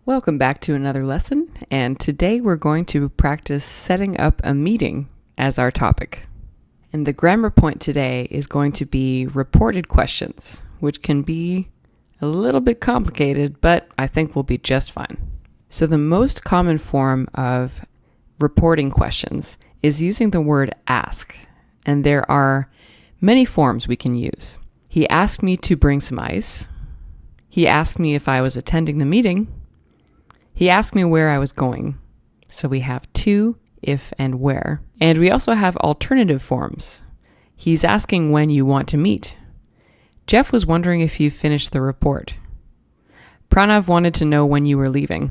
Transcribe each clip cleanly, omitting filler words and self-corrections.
Welcome back to another lesson, and today we're going to practice setting up a meeting as our topic. And the grammar point today is going to be reported questions, which can be a little bit complicated, but I think we'll be just fine. So the most common form of reporting questions is using the word ask, and there are many forms we can use. He asked me to bring some ice. He asked me if I was attending the meeting. He asked me where I was going. So we have to, if, and where. And we also have alternative forms. He's asking when you want to meet. Jeff was wondering if you finished the report. Pranav wanted to know when you were leaving.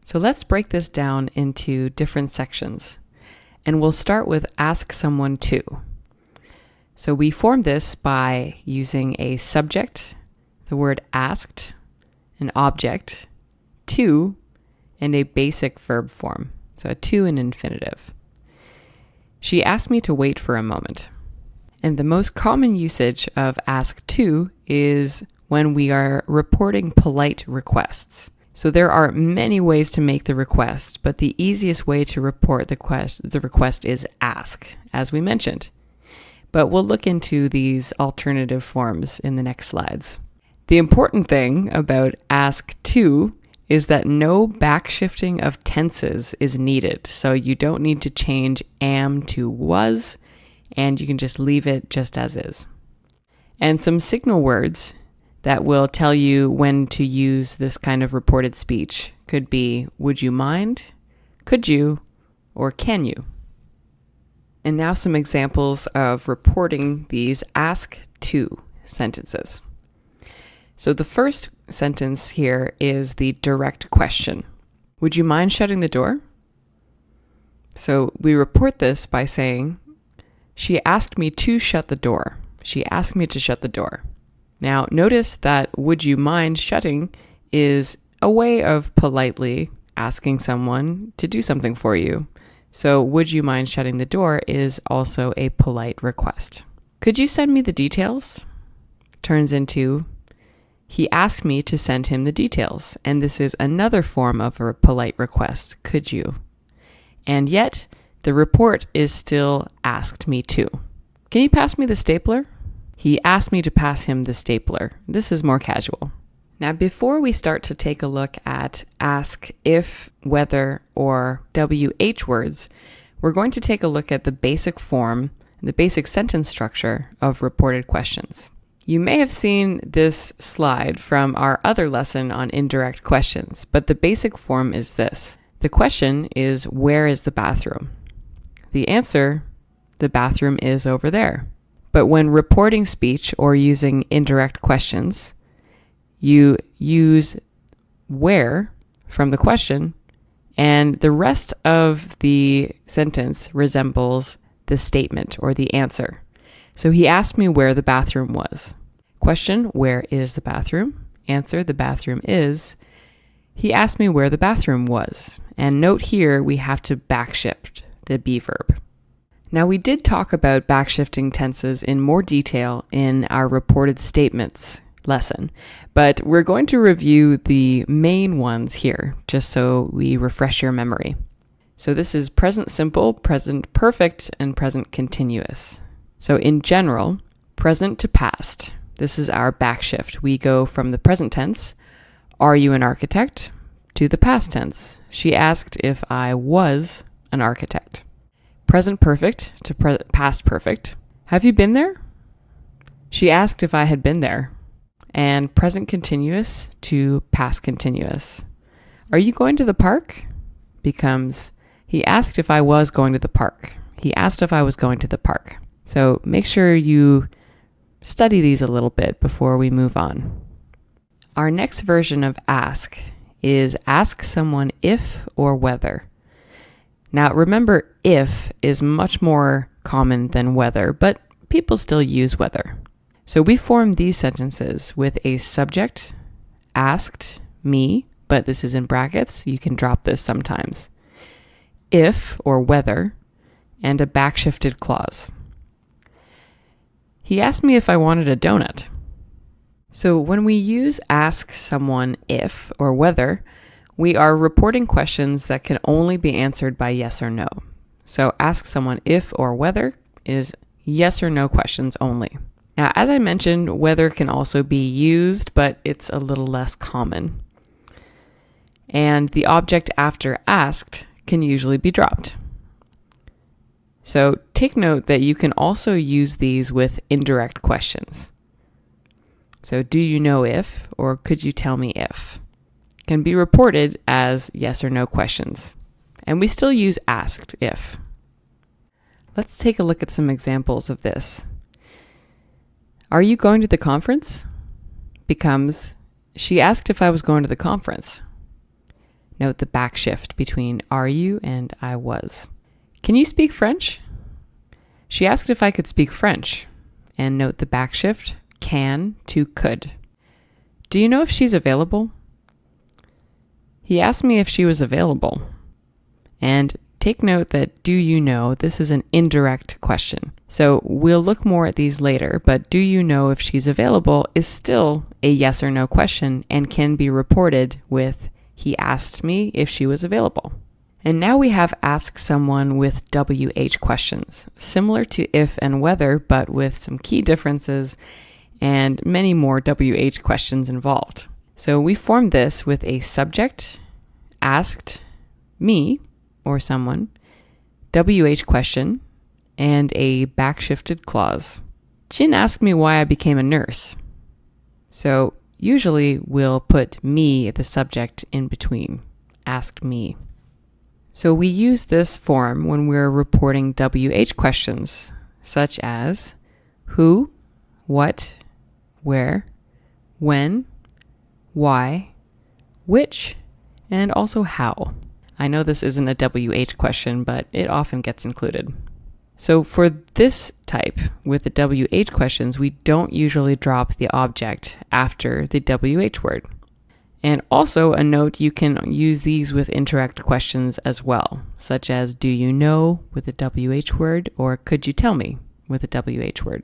So let's break this down into different sections. And we'll start with ask someone to. So we form this by using a subject, the word asked, an object, to, and a basic verb form. So a to and infinitive. She asked me to wait for a moment. And the most common usage of ask to is when we are reporting polite requests. So there are many ways to make the request, but the easiest way to report the request is ask, as we mentioned. But we'll look into these alternative forms in the next slides. The important thing about ask to is that no backshifting of tenses is needed. So you don't need to change am to was, and you can just leave it just as is. And some signal words that will tell you when to use this kind of reported speech could be, would you mind, could you, or can you? And now some examples of reporting these ask to sentences. So the first sentence here is the direct question. Would you mind shutting the door? So we report this by saying, she asked me to shut the door. She asked me to shut the door. Now notice that would you mind shutting is a way of politely asking someone to do something for you. So would you mind shutting the door is also a polite request. Could you send me the details? Turns into, he asked me to send him the details, and this is another form of a polite request, could you? And yet, the report is still asked me to. Can you pass me the stapler? He asked me to pass him the stapler. This is more casual. Now, before we start to take a look at ask, if, whether, or WH words, we're going to take a look at the basic form, the basic sentence structure of reported questions. You may have seen this slide from our other lesson on indirect questions, but the basic form is this. The question is, where is the bathroom? The answer, the bathroom is over there. But when reporting speech or using indirect questions, you use where from the question, and the rest of the sentence resembles the statement or the answer. So he asked me where the bathroom was. Question, where is the bathroom? Answer, the bathroom is. He asked me where the bathroom was. And note here, we have to backshift the be verb. Now, we did talk about backshifting tenses in more detail in our reported statements lesson, but we're going to review the main ones here, just so we refresh your memory. So this is present simple, present perfect, and present continuous. So in general, present to past. This is our backshift. We go from the present tense, are you an architect, to the past tense. She asked if I was an architect. Present perfect to past perfect. Have you been there? She asked if I had been there. And present continuous to past continuous. Are you going to the park? Becomes, he asked if I was going to the park. He asked if I was going to the park. So make sure you study these a little bit before we move on. Our next version of ask is ask someone if or whether. Now remember, if is much more common than whether, but people still use whether. So we form these sentences with a subject, asked me, but this is in brackets. You can drop this sometimes. If or whether, and a backshifted clause. He asked me if I wanted a donut. So when we use ask someone if or whether, We are reporting questions that can only be answered by yes or no. So ask someone if or whether is yes or no questions only. Now, as I mentioned, whether can also be used, but it's a little less common. And the object after asked can usually be dropped. So take note that you can also use these with indirect questions. So do you know if, or could you tell me if, can be reported as yes or no questions. And we still use asked if. Let's take a look at some examples of this. Are you going to the conference? Becomes, she asked if I was going to the conference. Note the back shift between are you and I was. Can you speak French? She asked if I could speak French. And note the back shift, can to could. Do you know if she's available? He asked me if she was available. And take note that do you know, this is an indirect question. So we'll look more at these later, but do you know if she's available is still a yes or no question and can be reported with he asked me if she was available. And now we have ask someone with WH questions, similar to if and whether, but with some key differences and many more WH questions involved. So we formed this with a subject, asked, me, or someone, WH question, and a backshifted clause. Jin asked me why I became a nurse. So usually we'll put me at the subject in between, asked me. So we use this form when we're reporting WH questions, such as who, what, where, when, why, which, and also how. I know this isn't a WH question, but it often gets included. So for this type, with the WH questions, we don't usually drop the object after the WH word. And also a note, you can use these with indirect questions as well, such as do you know with the WH word, or could you tell me with the WH word.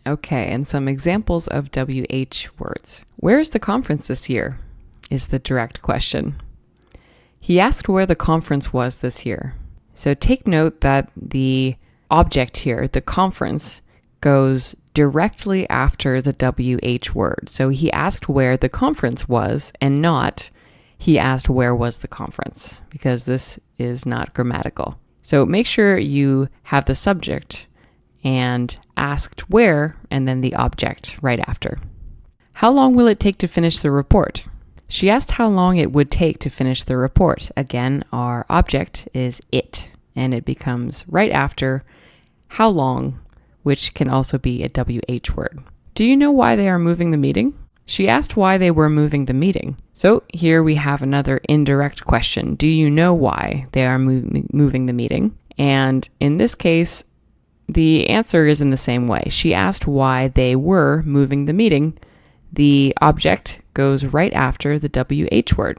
Okay, and some examples of WH words. Where is the conference this year? Is the direct question. He asked where the conference was this year. So take note that the object here, the conference, goes directly after the WH word. So he asked where the conference was and not he asked where was the conference, because this is not grammatical. So make sure you have the subject and asked where and then the object right after. How long will it take to finish the report? She asked how long it would take to finish the report. Again, our object is it, and it becomes right after how long, which can also be a WH word. Do you know why they are moving the meeting? She asked why they were moving the meeting. So here we have another indirect question. Do you know why they are moving the meeting? And in this case, the answer is in the same way. She asked why they were moving the meeting. The object goes right after the WH word.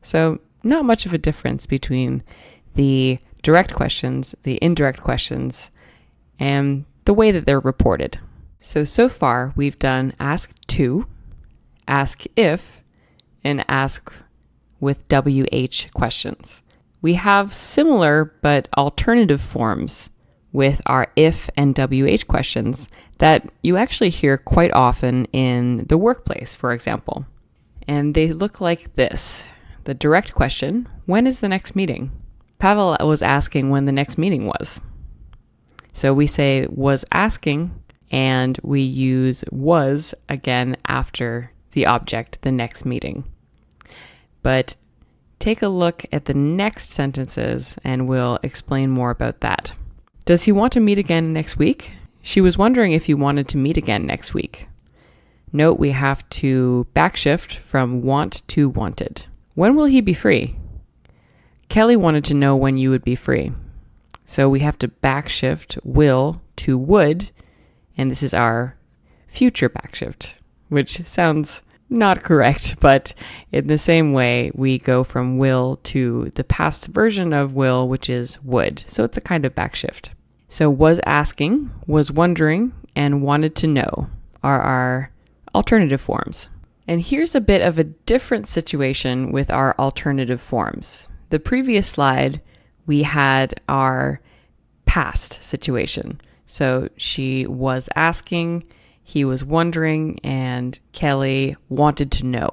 So not much of a difference between the direct questions, the indirect questions, and the way that they're reported. So far we've done ask to, ask if, and ask with WH questions. We have similar but alternative forms with our if and WH questions that you actually hear quite often in the workplace, for example. And they look like this. The direct question, when is the next meeting? Pavel was asking when the next meeting was. So we say was asking, and we use was again after the object, the next meeting. But take a look at the next sentences and we'll explain more about that. Does he want to meet again next week? She was wondering if you wanted to meet again next week. Note we have to backshift from want to wanted. When will he be free? Kelly wanted to know when you would be free. So we have to backshift will to would, and this is our future backshift, which sounds not correct, but in the same way, we go from will to the past version of will, which is would. So it's a kind of backshift. So was asking, was wondering, and wanted to know are our alternative forms. And here's a bit of a different situation with our alternative forms. The previous slide, we had our past situation. So she was asking, he was wondering, and Kelly wanted to know.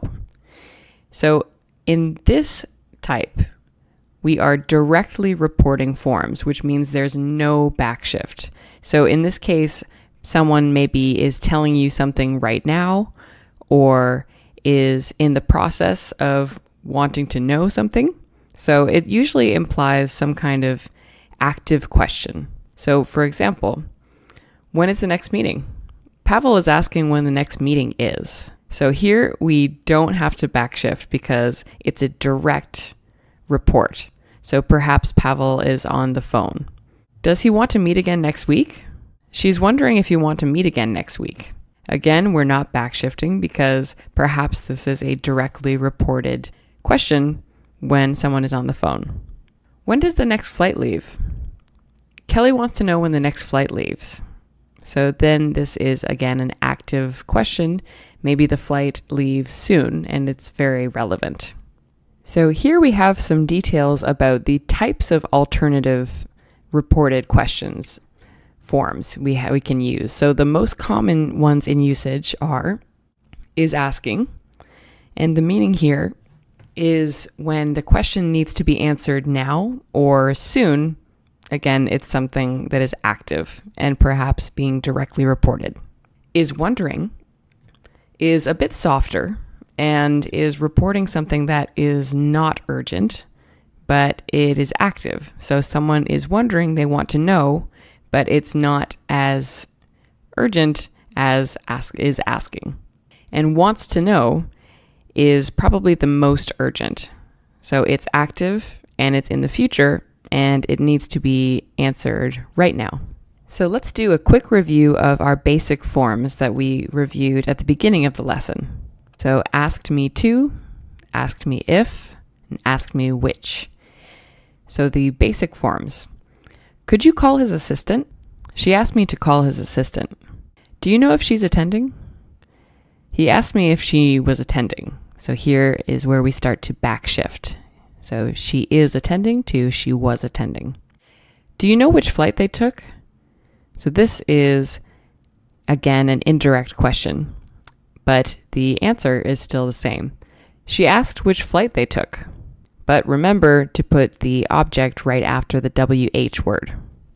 So in this type, we are directly reporting forms, which means there's no backshift. So in this case, someone maybe is telling you something right now, or is in the process of wanting to know something. So it usually implies some kind of active question. So for example, when is the next meeting? Pavel is asking when the next meeting is. So here we don't have to backshift because it's a direct report. So perhaps Pavel is on the phone. Does he want to meet again next week? She's wondering if you want to meet again next week. Again, we're not backshifting because perhaps this is a directly reported question when someone is on the phone. When does the next flight leave? Kelly wants to know when the next flight leaves. So then this is again an active question. Maybe the flight leaves soon and it's very relevant. So here we have some details about the types of alternative reported questions forms we can use. So the most common ones in usage are is asking, and the meaning here is when the question needs to be answered now or soon. Again, it's something that is active and perhaps being directly reported. Is wondering is a bit softer and is reporting something that is not urgent, but it is active. So someone is wondering, they want to know, but it's not as urgent as is asking. And wants to know is probably the most urgent. So it's active and it's in the future and it needs to be answered right now. So let's do a quick review of our basic forms that we reviewed at the beginning of the lesson. So asked me to, asked me if, and asked me which. So the basic forms. Could you call his assistant? She asked me to call his assistant. Do you know if she's attending? He asked me if she was attending. So here is where we start to backshift. So she is attending to she was attending. Do you know which flight they took? So this is, again, an indirect question, but the answer is still the same. She asked which flight they took, but remember to put the object right after the WH word.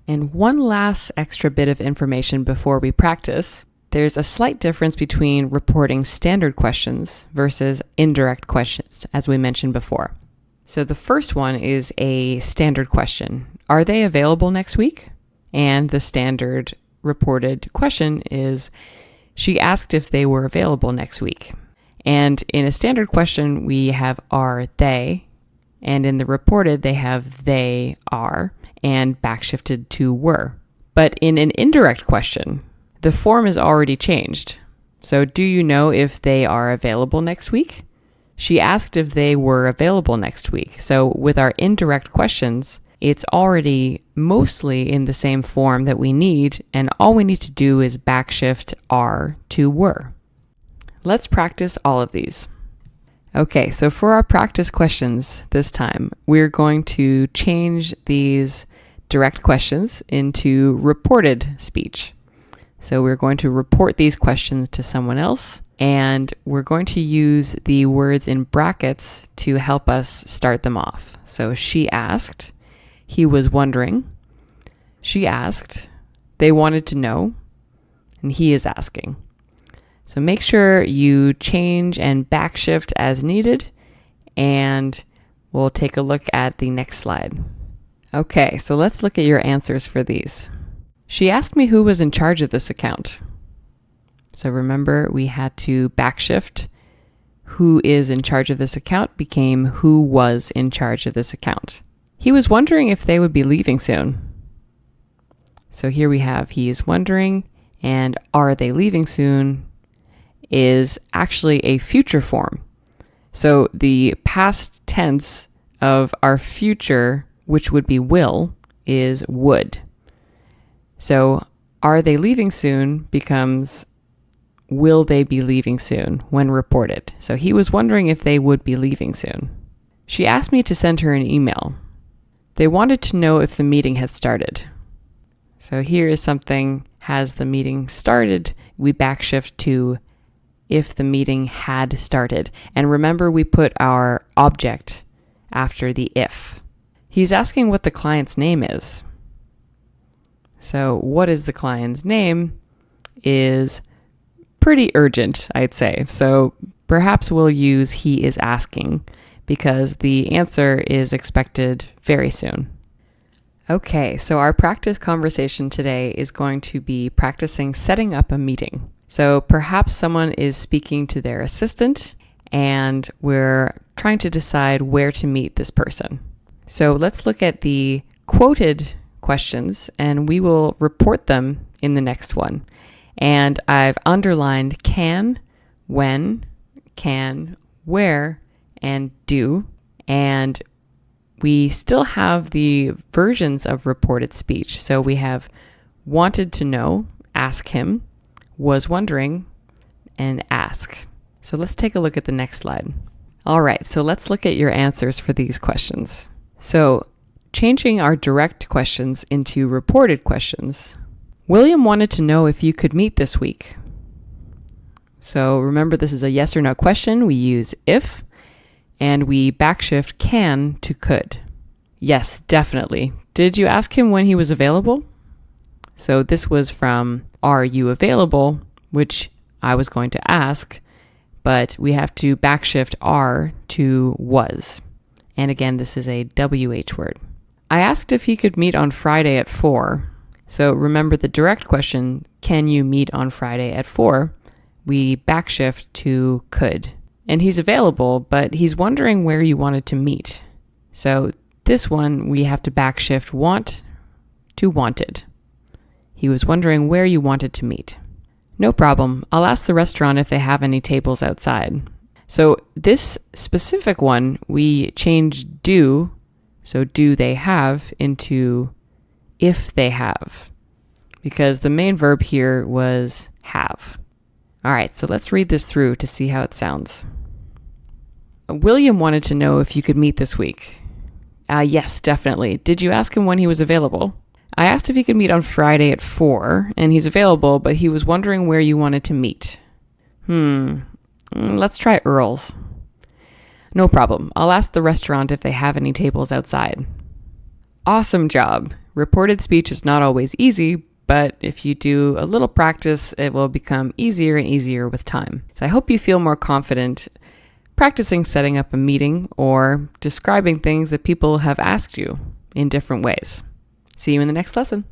And one last extra bit of information before we practice. There's a slight difference between reporting standard questions versus indirect questions, as we mentioned before. So the first one is a standard question. Are they available next week? And the standard reported question is, she asked if they were available next week. And in a standard question, we have are they, and in the reported, they have they are, and backshifted to were. But in an indirect question, the form is already changed. So do you know if they are available next week? She asked if they were available next week. So with our indirect questions, it's already mostly in the same form that we need, and all we need to do is backshift are to were. Let's practice all of these. Okay, so for our practice questions this time, we're going to change these direct questions into reported speech. So we're going to report these questions to someone else, and we're going to use the words in brackets to help us start them off. So she asked, he was wondering, she asked, they wanted to know, and he is asking. So make sure you change and backshift as needed, and we'll take a look at the next slide. Okay, so let's look at your answers for these. She asked me who was in charge of this account. So remember, we had to backshift. Who is in charge of this account became who was in charge of this account. He was wondering if they would be leaving soon. So here we have he is wondering, and are they leaving soon is actually a future form. So the past tense of our future, which would be will, is would. So are they leaving soon becomes will they be leaving soon when reported. So he was wondering if they would be leaving soon. She asked me to send her an email. They wanted to know if the meeting had started. So here is something, has the meeting started? We backshift to if the meeting had started. And remember, we put our object after the if. He's asking what the client's name is. So what is the client's name is pretty urgent, I'd say. So perhaps we'll use he is asking because the answer is expected very soon. Okay, so our practice conversation today is going to be practicing setting up a meeting. So perhaps someone is speaking to their assistant and we're trying to decide where to meet this person. So let's look at the quoted questions and we will report them in the next one. And I've underlined can, when, can, where, and do. And we still have the versions of reported speech. So we have wanted to know, ask him, was wondering, and ask. So let's take a look at the next slide. All right, so let's look at your answers for these questions. So changing our direct questions into reported questions. William wanted to know if you could meet this week. So remember, this is a yes or no question. We use if, and we backshift can to could. Yes, definitely. Did you ask him when he was available? So this was from are you available, which I was going to ask, but we have to backshift are to was. And again, this is a WH word. I asked if he could meet on Friday at 4. So remember the direct question, can you meet on Friday at 4? We backshift to could. And he's available, but he's wondering where you wanted to meet. So this one, we have to backshift want to wanted. He was wondering where you wanted to meet. No problem. I'll ask the restaurant if they have any tables outside. So this specific one, we changed do, so do they have, into if they have, because the main verb here was have. All right, so let's read this through to see how it sounds. William wanted to know if you could meet this week. Yes, definitely. Did you ask him when he was available? I asked if he could meet on Friday at 4, and he's available, but he was wondering where you wanted to meet. Let's try Earl's. No problem. I'll ask the restaurant if they have any tables outside. Awesome job. Reported speech is not always easy, but if you do a little practice, it will become easier and easier with time. So I hope you feel more confident practicing setting up a meeting or describing things that people have asked you in different ways. See you in the next lesson.